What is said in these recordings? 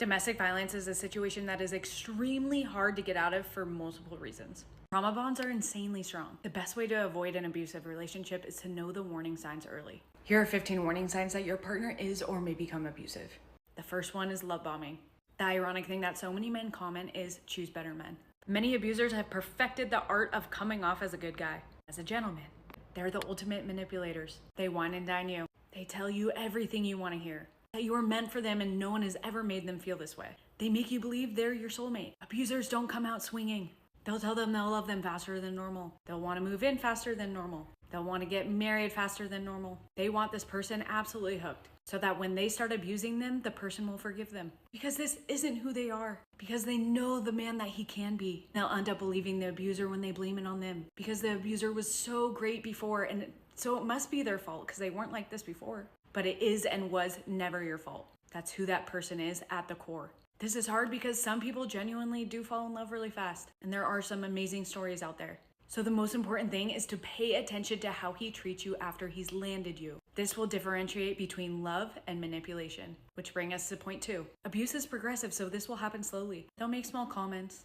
Domestic violence is a situation that is extremely hard to get out of for multiple reasons. Trauma bonds are insanely strong. The best way to avoid an abusive relationship is to know the warning signs early. Here are 15 warning signs that your partner is or may become abusive. The first one is love bombing. The ironic thing that so many men comment is choose better men. Many abusers have perfected the art of coming off as a good guy, as a gentleman. They're the ultimate manipulators. They wine and dine you. They tell you everything you want to hear, that you are meant for them and no one has ever made them feel this way. They make you believe they're your soulmate. Abusers don't come out swinging. They'll tell them they'll love them faster than normal. They'll want to move in faster than normal. They'll want to get married faster than normal. They want this person absolutely hooked so that when they start abusing them, the person will forgive them. Because this isn't who they are. Because they know the man that he can be. They'll end up believing the abuser when they blame it on them. Because the abuser was so great before, and so it must be their fault because they weren't like this before. But it is and was never your fault. That's who that person is at the core. This is hard because some people genuinely do fall in love really fast, and there are some amazing stories out there. So the most important thing is to pay attention to how he treats you after he's landed you. This will differentiate between love and manipulation, which brings us to point 2. Abuse is progressive, so this will happen slowly. They'll make small comments,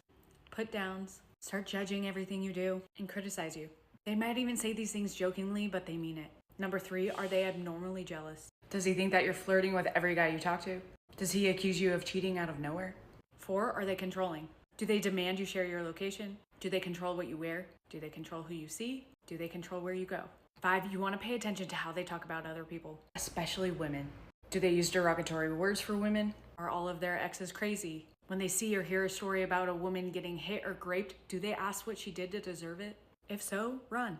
put downs, start judging everything you do, and criticize you. They might even say these things jokingly, but they mean it. Number 3, are they abnormally jealous? Does he think that you're flirting with every guy you talk to? Does he accuse you of cheating out of nowhere? 4, are they controlling? Do they demand you share your location? Do they control what you wear? Do they control who you see? Do they control where you go? 5, you want to pay attention to how they talk about other people, especially women. Do they use derogatory words for women? Are all of their exes crazy? When they see or hear a story about a woman getting hit or raped, do they ask what she did to deserve it? If so, run.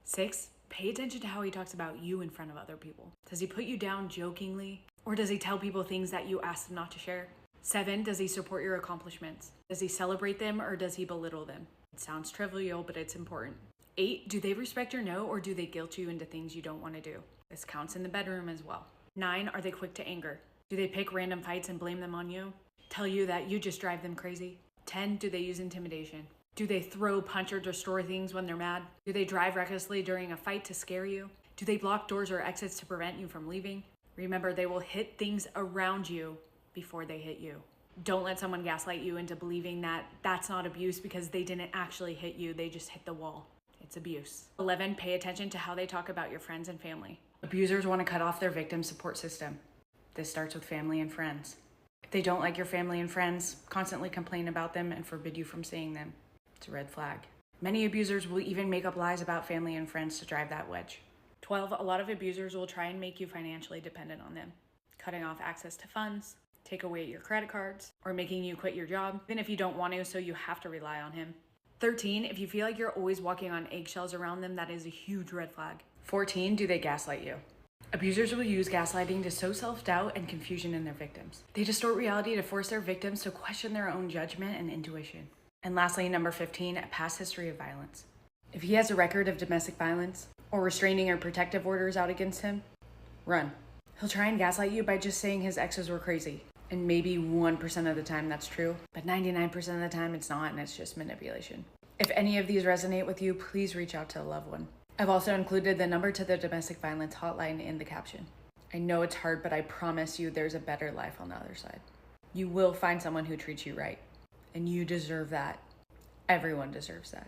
6, pay attention to how he talks about you in front of other people. Does he put you down jokingly? Or does he tell people things that you asked him not to share? 7, does he support your accomplishments? Does he celebrate them or does he belittle them? It sounds trivial, but it's important. 8, do they respect your no or do they guilt you into things you don't want to do? This counts in the bedroom as well. 9, are they quick to anger? Do they pick random fights and blame them on you? Tell you that you just drive them crazy? 10, do they use intimidation? Do they throw, punch, or destroy things when they're mad? Do they drive recklessly during a fight to scare you? Do they block doors or exits to prevent you from leaving? Remember, they will hit things around you before they hit you. Don't let someone gaslight you into believing that that's not abuse because they didn't actually hit you, they just hit the wall. It's abuse. 11, pay attention to how they talk about your friends and family. Abusers want to cut off their victim support system. This starts with family and friends. If they don't like your family and friends, constantly complain about them and forbid you from seeing them. It's a red flag. Many abusers will even make up lies about family and friends to drive that wedge. 12, a lot of abusers will try and make you financially dependent on them, cutting off access to funds, take away your credit cards, or making you quit your job, even if you don't want to, so you have to rely on him. 13, if you feel like you're always walking on eggshells around them, that is a huge red flag. 14, do they gaslight you? Abusers will use gaslighting to sow self-doubt and confusion in their victims. They distort reality to force their victims to question their own judgment and intuition. And lastly, number 15, a past history of violence. If he has a record of domestic violence or restraining or protective orders out against him, run. He'll try and gaslight you by just saying his exes were crazy. And maybe 1% of the time that's true, but 99% of the time it's not, and it's just manipulation. If any of these resonate with you, please reach out to a loved one. I've also included the number to the domestic violence hotline in the caption. I know it's hard, but I promise you there's a better life on the other side. You will find someone who treats you right. And you deserve that. Everyone deserves that.